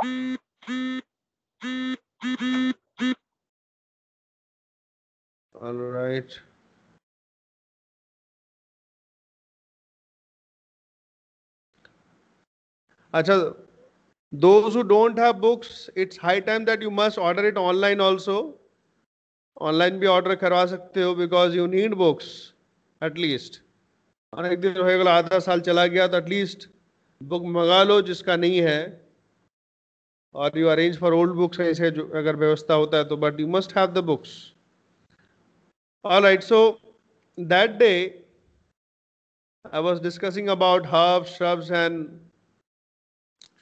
All right. Acha, those who don't have books, it's high time that you must order it online also. Online भी order करवा सकते हो because you need books at least. और एक दिन हो गया आधा साल चला गया तो एटलीस्ट बुक मंगा लो जिसका नहीं है, और you arrange for old books ऐसे जो अगर व्यवस्था होता है तो, but you must have the books. Alright, so that day I was discussing about herbs, shrubs, and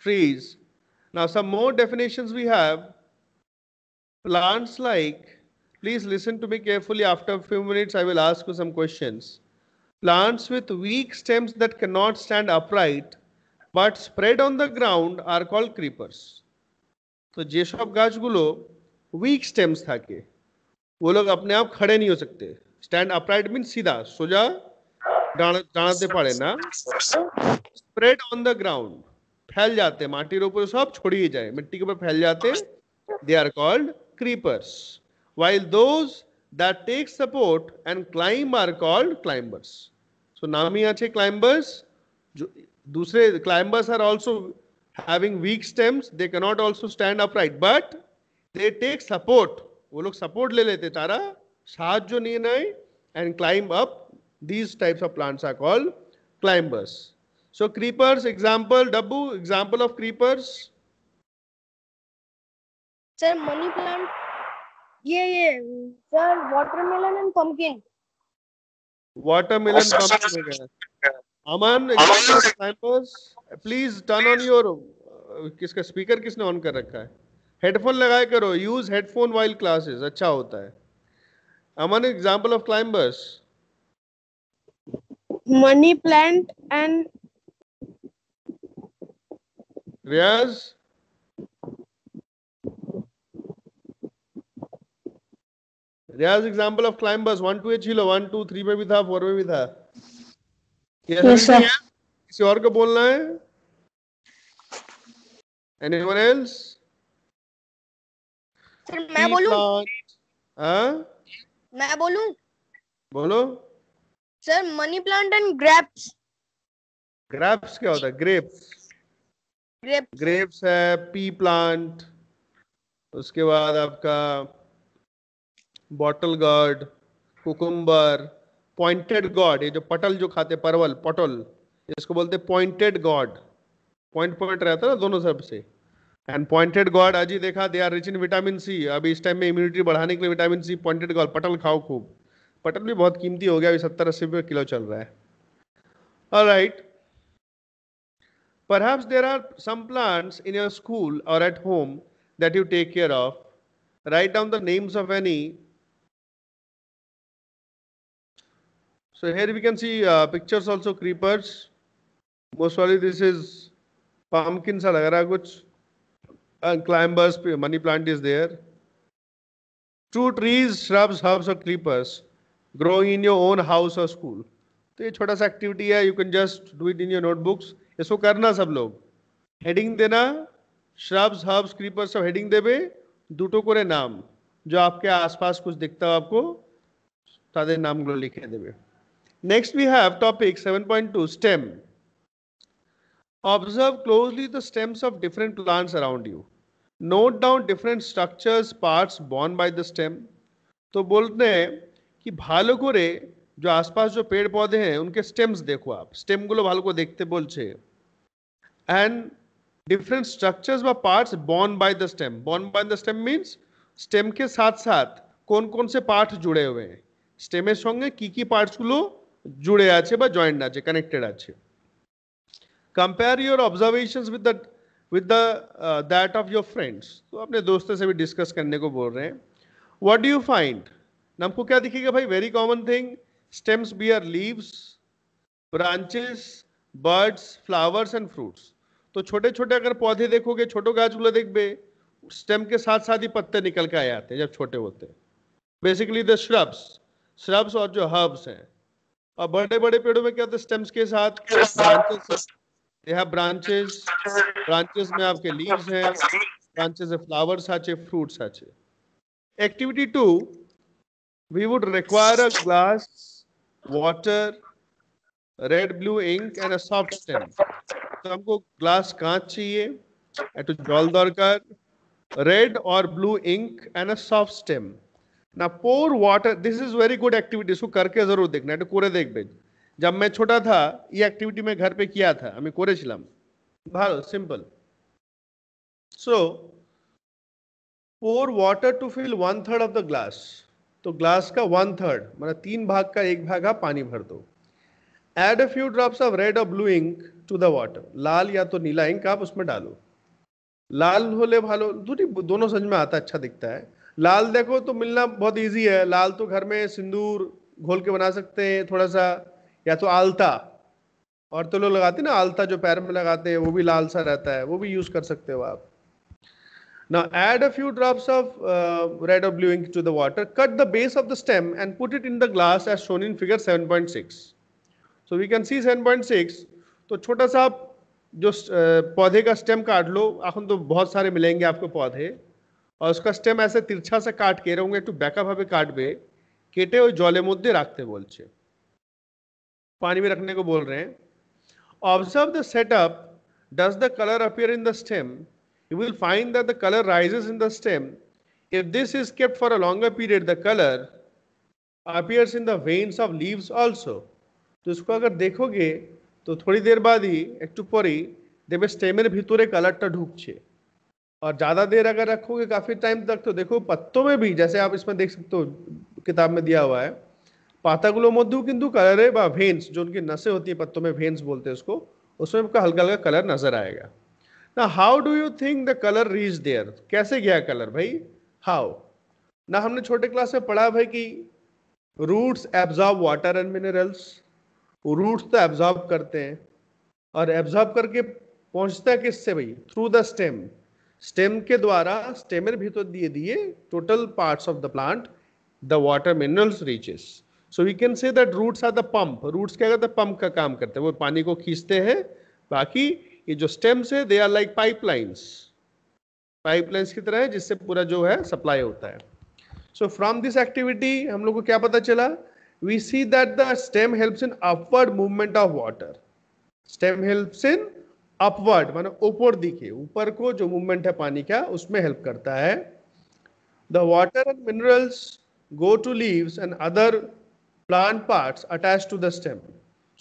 trees. Now, some more definitions we have. Plants like, please listen to me carefully. After a few minutes, I will ask you some questions. Plants with weak stems that cannot stand upright but spread on the ground are called creepers. तो जे सब গাছগুলো weak stems থাকে, वो लोग अपने आप खड़े नहीं हो सकते. Stand upright means सीधा सोजा दाঁড়াতে পারে না. Spread on the ground, फैल जाते, माटिर ऊपर सब छोड़िए जाए, मिट्टी के ऊपर फैल जाते. They are called creepers. While those that take support and climb are called climbers. So नाम ही अच्छे climbers. जो दूसरे climbers are also having weak stems. They cannot also stand upright, but they take support. वो लोग support ले लेते तारा साथ जो नहीं नहीं and climb up. These types of plants are called climbers. So creepers example, Dabbu, example of creepers. Sir, money plant. Yeah. Sir, watermelon and pumpkin. Watermelon, pumpkin. Aman, example of climbers. Please turn on your किसका speaker किसने on कर रखा है? Headphone लगाए करो. Use headphone while classes, अच्छा होता है. Aman, example of climbers. Money plant and Riyaz. Riyaz, example of climbers. 1 2 8 1 2 3 में भी था, 4 में भी था. Yes, sir. किसी और को बोलना है? Anyone else? Sir, मैं बोलूं? हाँ? मैं बोलूं? बोलो. Sir, money plant and grapes. Grapes क्या होता है? ग्रेप्स. Grapes. ग्रेप्स है, पी प्लांट, उसके बाद आपका bottle gourd, cucumber, pointed God, ये जो पटल जो खाते परवल, पटल, इसको बोलते पॉइंटेड गॉड. पॉइंट पॉइंट रहता है ना दोनों तरफ से. एंड पॉइंटेड गॉड अजी देखा, they are rich in vitamin C. अभी इस टाइम में इम्यूनिटी बढ़ाने के लिए विटामिन सी. पॉइंटेड गॉड, पटल खाओ खूब. पटल भी बहुत कीमती हो गया, अभी 70-80 रुपये किलो चल रहा है. Alright, perhaps there are some plants in your school or at home that you take care of. Write down the names of any. So here we can see pictures also, creepers. Most probably this is pumpkin सा लग रहा है कुछ. Climbers, money plant is there. Two trees, shrubs, herbs or creepers growing in your own house or school. तो ये छोटा सा activity है. You can just do it in your notebooks. इसको करना सब लोग. हेडिंग देना, श्रब्स, हर्ब्स, क्रीपर्स सब हेडिंग देवे. দুটো করে নাম जो आपके आसपास कुछ दिखता हो आपको তাদের নামগুলো লিখে দেবে. Next we have topic 7.2, stem. Observe closely the stems of different plants around you. Note down different structures, parts borne by the stem. तो बोलते हैं कि ভালো করে जो आसपास जो पेड़ पौधे हैं उनके स्टेम्स देखो आप. स्टेम गुलो ভালো করে দেখতে বলছে. And different structures বা parts borne by the stem. Borne by the stem means stem के साथ साथ कौन कौन से पार्ट जुड़े हुए हैं. স্টেমের সঙ্গে কি কি পার্টস গুলো जुड़े আছে বা জয়েন্ট আছে, কানেক্টেড আছে. Compare your observations with the that of your friends. तो अपने दोस्तों से भी डिस्कस करने को बोल रहे हैं. What do you find? हमको क्या दिखेगा भाई? Very common thing. Stems bear leaves, branches, buds, flowers and fruits. तो छोटे छोटे अगर पौधे देखोगे, छोटो गाछगुलो देखबे, स्टेम के साथ साथ ही पत्ते निकल के आ जाते हैं जब छोटे होते हैं. बेसिकली द श्रब्स और जो हर्ब्स हैं. और बड़े बड़े पेड़ों में क्या होता है? स्टेम्स के साथ branches They have branches. Branches में आपके leaves हैं. Branches में flowers আছে, fruits আছে. Activity 2, we would require a glass, water, red blue ink and a soft stem. तो हमको ग्लास कांच चाहिए, একটু জল দরকার, red or blue ink and a soft stem. Now pour water. This is very good activity. इसको करके जरूर देखना, একটু করে দেখবেন. जब मैं छोटा था ये एक्टिविटी मैं घर पे किया था, আমি করেছিলাম. ভালো, simple. So pour water to fill 1/3 of the glass. तो ग्लास का 1/3 मतलब 3 भाग का 1 भाग आप पानी भर दो. Add a few drops of red or blue ink to the water. लाल या तो नीला इंक आप उसमें डालो. लाल होले भालो, दोनों समझ में आता, अच्छा दिखता है. लाल देखो तो मिलना बहुत इजी है. लाल तो घर में सिंदूर घोल के बना सकते हैं थोड़ा सा, या तो आलता, और तो लोग लगाते हैं ना आलता जो पैर में लगाते हैं, वो भी लाल सा रहता है, वो भी यूज कर सकते हो आप. Now add a few drops of red or blue ink to the water. Cut the base of the stem and put it in the glass as shown in figure 7.6. So we can see 7.6. तो छोटा सा आप जो पौधे का stem काट लो, এখন तो बहुत सारे मिलेंगे आपको पौधे, और उसका स्टेम ऐसे तिरछा सा काट के এরকম একটু ব্যাকা ভাবে কাটবে, কেটে ওই জলের মধ্যে রাখতে বলছে, पानी में रखने को बोल रहे हैं. Observe the setup. Does the color appear in the stem? You will find that the color rises in the stem. If this is kept for a longer period, the color appears in the veins of leaves also. तो इसको अगर देखोगे तो थोड़ी देर बाद ही একটু পরেই দেখবে স্টেমের ভিতরে কালারটা ঢুকছে. और ज़्यादा देर अगर रखोगे काफ़ी टाइम तक तो देखो पत्तों में भी, जैसे आप इसमें देख सकते हो किताब में दिया हुआ है, পাতাগুলোর মধ্যেও কিন্তু কালারে বা ভেন্স, जो उनकी नसें होती हैं पत्तों में, भेन्स बोलते हैं उसको, उसमें आपका हल्का हल्का कलर नजर आएगा. ना how do you think the colour reach there? कैसे गया कलर भाई? हाउ ना, हमने छोटे क्लास में पढ़ा भाई कि roots absorb water and minerals. Roots तो एब्जॉर्ब करते हैं, और एब्जॉर्ब करके पहुंचता है किससे भाई? Through the stem. स्टेम के द्वारा, स्टेमेर भीतर दिए दिए total parts of the plant the water minerals reaches. So we can say that roots are the pump. Roots क्या करते हैं? पंप का काम करते हैं, वो पानी को खींचते हैं. बाकी ये जो स्टेम्स है, they are like pipelines. Pipelines की तरह है जिससे पूरा जो है सप्लाई होता है. सो फ्रॉम दिस एक्टिविटी हम लोग को क्या पता चला? We see that the stem helps in upward movement of water. Stem helps in upward माने ऊपर दिखे, ऊपर को जो मूवमेंट है पानी का उसमें हेल्प करता है. The water and minerals go to leaves and other plant parts attached to the stem.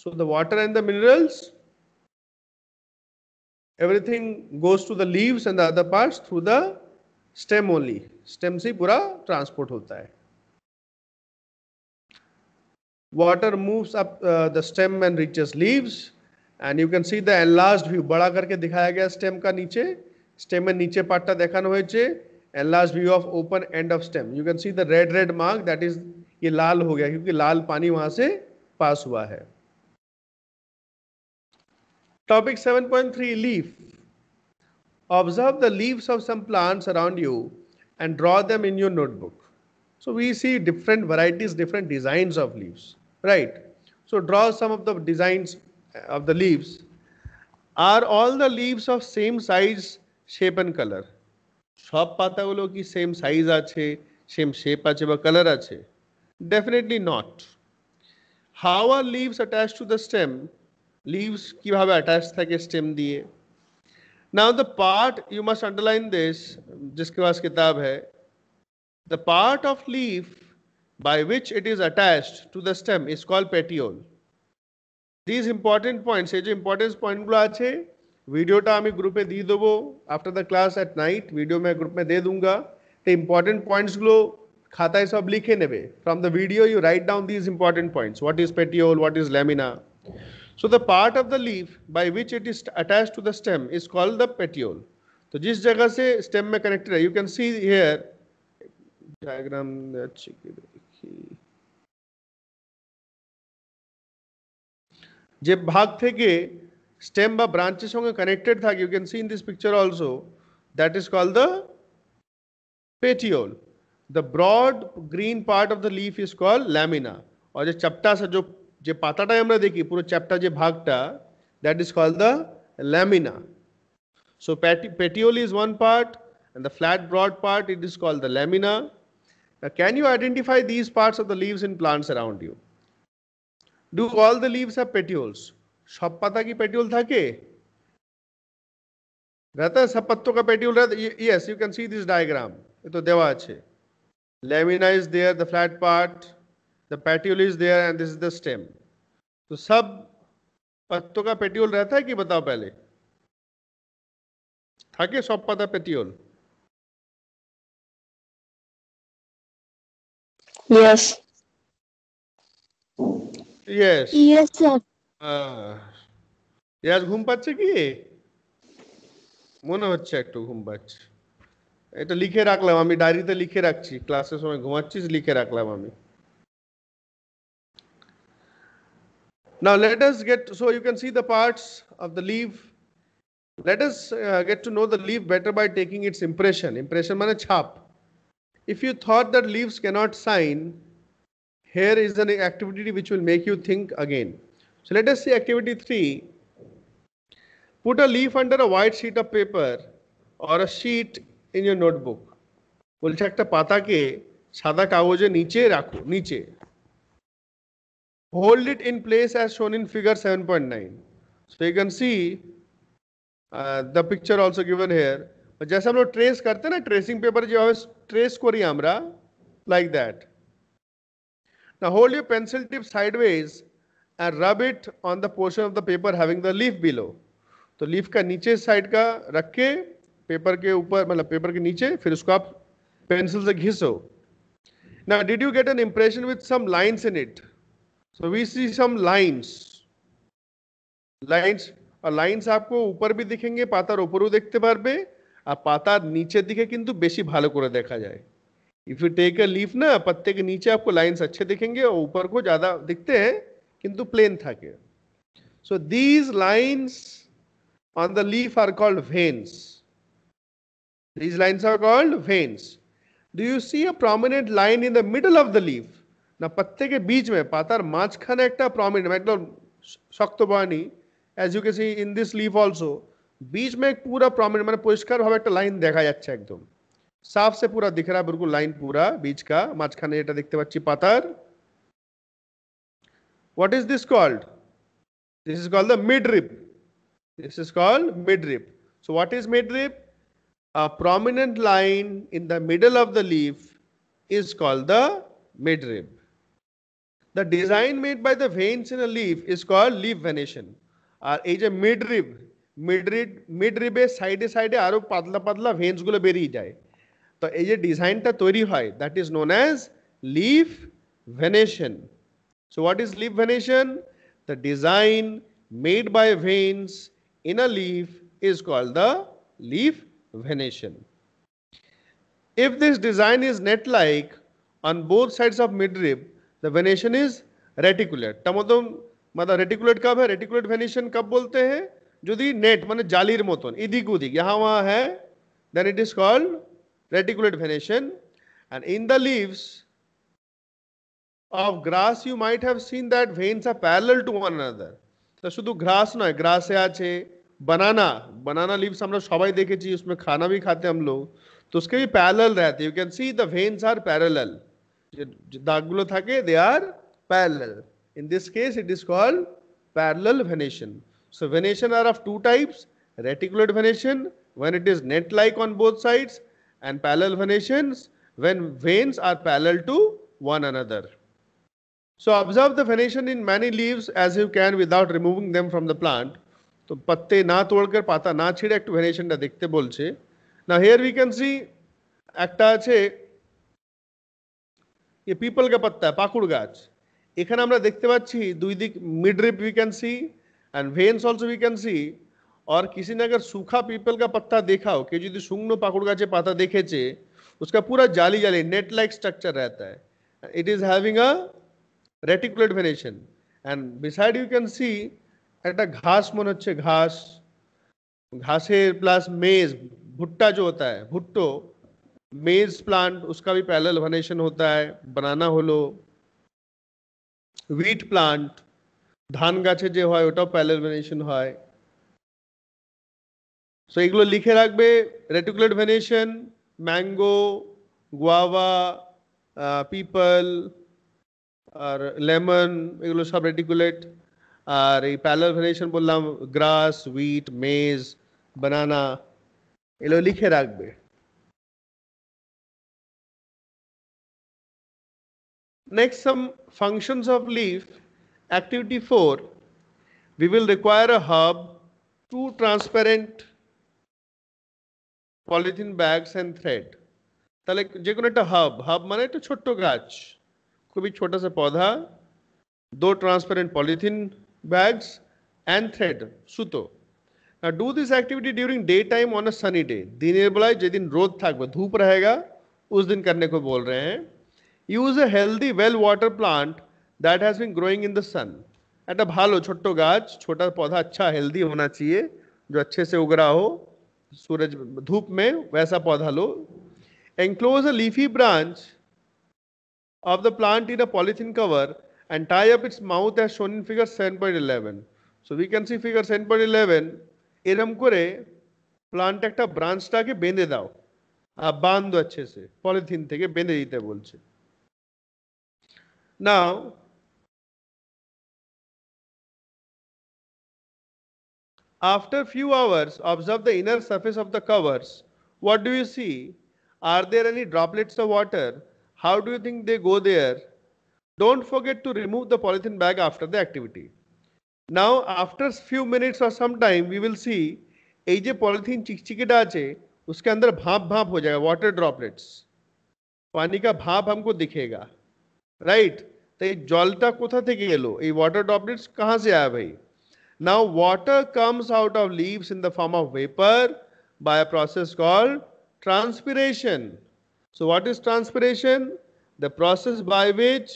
So the water and the minerals, everything goes to the leaves and the other parts through the stem only. Stem से पूरा transport होता है. Water moves up the stem and reaches leaves, and you can see the enlarged view. बड़ा करके दिखाया गया stem का नीचे, stem में नीचे पार्टটা देखानो হয়েছে. enlarged view of open end of stem. You can see the red mark, that is ये लाल हो गया क्योंकि लाल पानी वहां से पास हुआ है. Topic 7.3 leaf. Observe the leaves of some plants around you and draw them in your notebook. So we see different varieties, different designs of leaves, right? So draw some of the designs of the leaves. Are all the leaves of same size, shape and color? সব পাতাগুলো কি same size আছে, same shape আছে বা colour আছে? Definitely not. How are leaves attached to the stem? Leaves কিভাবে attach থাকে stem দিয়ে? Now the part, you must underline this, जिसके पास किताब है, the part of leaf by which it is attached to the stem is called petiole. This important points, ये जो important पॉइंटগুলো আছে ভিডিওটা আমি গ্রুপে দিয়ে দেবো after the class at night. Video मैं গ্রুপ में दे दूंगा. तो इंपॉर्टेंट पॉइंट्सগুলো খাতায় সব লিখে নেবে. From the video you write down these important points. What is petiole, what is lamina. So the part of the leaf by which it is attached to the stem is called the petiole. तो जिस जगह से stem में connected है, you can see here diagram अच्छी देखिए, যে ভাগ থেকে স্টেম বা ব্রাঞ্চের সঙ্গে কানেক্টেড থাকে, you can see in this picture also, that is called the petiole. The broad green part of the leaf is called lamina. और जो चपटा सा जो पाताटा আমরা দেখি পুরো চ্যাপ্টা যে ভাগটা, that is called the lamina. So petiole is one part, and the flat broad part, it is called the lamina. Now, can you identify these parts of the leaves in plants around you? Do all the leaves have petioles? সব পাতা কি petiole থাকে? रहता है सब पत्तों का petiole रहता है? Yes, you can see this diagram. ये तो देवा আছে. Lamina is there, the flat part, the petiole is there, and this is the stem. तो सब पत्तों का petiole रहता है कि बताओ पहले? থাকে সব পাতা petiole? Yes. Yes. Yes, sir. ইয়াস ঘুম পাচ্ছে কি? মনে হচ্ছে একটু ঘুম পাচ্ছে। এটা লিখে রাখলাম, আমি ডায়েরিতে লিখে রাখছি, ক্লাসের সময় ঘুমাচ্ছিস লিখে রাখলাম আমি। Now let us get, so you can see the parts of the leaf. Let us get to know the leaf better by taking its impression. Impression মানে ছাপ. If you thought that leaves cannot sign, here is an activity which will make you think again. So let us see activity 3. Put a leaf under a white sheet of paper or a sheet in your notebook. বলছে একটা পাতাকে সাদা কাগজের নিচে রাখো, নিচে। Hold it in place as shown in figure 7.9. So you can see the picture also given here. जैसे हम लोग ट्रेस करते हैं ना, ट्रेसिंग पेपर जो है ट्रेस करी আমরা, like that. Now hold your pencil tip sideways and rub it on the portion of the paper having the leaf below. तो लीफ का नीचे साइड का रख के पेपर के ऊपर, मतलब पेपर के नीचे, फिर उसको आप पेंसिल से घिसो. Now did you get an impression with some lines in it? So we see some lines. और লাইন্স आपको ऊपर भी दिखेंगे, পাতার উপরেও দেখতে পারবে, আর পাতার নিচের দিকে কিন্তু বেশি ভালো করে দেখা যায়। If you take a leaf ना, पत्ते के नीचे आपको लाइंस अच्छे दिखेंगे और ऊपर को ज्यादा दिखते हैं किंतु प्लेन থাকে. So these lines on the leaf are called veins. These lines are called veins. Do you see a prominent line in the middle of the leaf? না पत्ते के बीच में, পাতার মাঝখানে একটা prominent, একদম শক্ত বয়ানি, as you can see in this leaf also, बीच में एक पूरा prominent মানে পরিষ্কার ভাবে একটা লাইন দেখা যাচ্ছে, একদম साफ से पूरा दिख रहा है, बिल्कुल लाइन पूरा बीच का মাঝখানে এটা দেখতে পাচ্ছি পাতার। What is this called? This is called the midrib. This is called midrib. So what is midrib? A prominent line in the middle of the leaf is called the midrib. The design made by the veins in a leaf is called leaf venation. আর এই যে midrib এর সাইডে সাইডে আরো পাতলা পাতলা veins গুলো বেরিয়ে যায়, তো এই যে ডিজাইনটা তৈরি হয়, that is known as leaf venation. So what is leaf venation? The design made by veins in a leaf is called the leaf venation. If this design is net-like on both sides of midrib, the venation is reticulate. मतलब reticulate कब है? Reticulate venation कब बोलते हैं? যদি net মানে জালির মতন এদিক ওদিক यहाँ वहाँ है, then it is called reticulate venation. And in the leaves of grass you might have seen that veins are parallel to one another. तो শুধু घास নয়, ग्रासे আছে, बनाना लीव्स हम लोग सबाई देखेছি, उसमें खाना भी खाते हम लोग, तो उसके भी पैरेलल रहते हैं. You can see the veins are parallel. जो दागগুলো থাকে they are parallel. In this case it is called parallel venation. So venation are of two types: reticulate venation when it is net like on both sides, and parallel venations when veins are parallel to one another. So observe the venation in many leaves as you can without removing them from the plant. तो पत्ते ना तोड़कर पाता ना ছিঁড়ে একটু ভেনেশনটা দেখতে বলছে. Now here we can see একটা আছে, ये পিপল का पत्ता है, পাকুড় গাছ, এখানে আমরা দেখতে পাচ্ছি দুই দিক midrib we can see and veins also we can see. और किसी ने अगर सूखा पीपल का पत्ता देखा हो, कि यदि শুকনো পাকুড় গাছে পাতা দেখেছে, उसका पूरा जाली जाली नेट लाइक स्ट्रक्चर रहता है. It is having a reticulate venation and beside you can see একটা घास মনে হচ্ছে, घासेर प्लस मेज, भुट्टा जो होता है, भुट्टो मेज प्लांट, उसका भी पैरेलल वेनेशन होता है. बनाना হলো, হুইট প্লান্ট, ধান গাছে যে হয় ওটাও প্যারেলাল ভেনেশন হয়. সো এগুলো লিখে রাখবে, reticulate venation, mango, guava, peepal আর লেমন, এগুলো সব রেটিকুলেট। আর এই প্যারালাল ভেরিয়েশন বললাম গ্রাস, উইট, মেজ, বানানা, এগুলো লিখে রাখবে। Next, some functions of leaf. Activity 4. We will require a hub, 2 transparent polythene bags and thread. তাহলে যে কোনো একটা হাব, হাব মানে একটা ছোট্ট গাছ, খুবই ছোট সা পৌধা, 2 transparent polythene bags and thread, সুতো। Now do this activity during daytime on a sunny day. दिनेर बेलाय जेदिन रोद थाकबे, धूप रहेगा, उस दिन करने को बोल रहे हैं। Use a healthy well water plant that has been growing in the sun. একটা ভালো ছোট্ট গাছ, ছোটা पौधा अच्छा हेल्दी होना चाहिए, जो अच्छे से उग रहा हो सूरज धूप में, वैसा पौधा लो। Enclose a leafy branch of the plant in a polythene cover and tie up its mouth as shown in figure 7.11. So we can see figure 7.11. এরম করে প্লান্ট একটা ব্রাঞ্চটাকে বেঁধে দাও, বাঁধো अच्छे से, পলিথিন থেকে বেঁধে দিতে বলছে। Now after few hours, observe the inner surface of the covers. What do you see? Are there any droplets of water? How do you think they go there? Don't forget to remove the polythene bag after the activity. Now after few minutes or some time we will see এই যে polythene চিকচিকেটা আছে उसके अंदर भाप भाप हो जाएगा, water droplets, पानी का भाप हमको दिखेगा, राइट। तो ये जलटा कोथा থেকে এলো, এই वाटर ड्रॉपलेट्स कहाँ से आया भाई? Now water comes out of leaves in the form of vapor by a process called transpiration. So what is transpiration? The process by which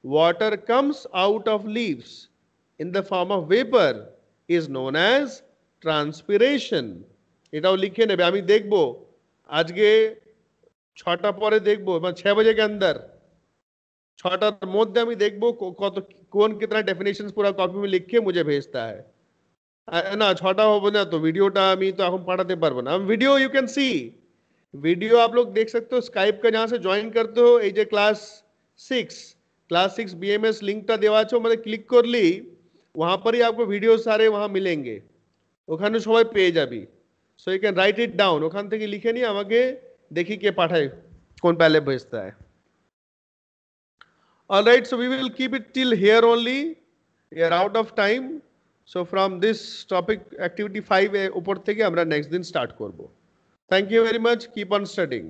water comes out of leaves in the form of vapor is known as transpiration. এটাও লিখে নেবে, আমি দেখবো আজকে 6টা পরে দেখবো, মানে 6 बजे के अंदर 6টার মধ্যে আমি দেখবো কত কোন कितना डेफिनेशंस पूरा कॉपी में लिख के मुझे भेजता है। না 6টা হবে না তো ভিডিওটা আমি তো এখন পাঠাতে পারবো না। Video you can C, video आप लोग देख सकते हो स्काइप का, जहाँ से ज्वाइन करते हो এই যে क्लास 6 बीएमएस লিংকটা দেওয়া আছে, মানে ক্লিক করলি वहां पर ही आपको वीडियो सारे वहां मिलेंगे, ওখানে সবাই পেয়ে যাবি। So you can write it down, ওখান থেকে লিখে নিয়ে আমাকে দেখি কে পাঠায়, কোন पहले भेजता है। All right, so we will keep it till here only. We are out of time. So from this topic activity 5 উপর থেকে আমরা next দিন start করব। Thank you very much. Keep on studying.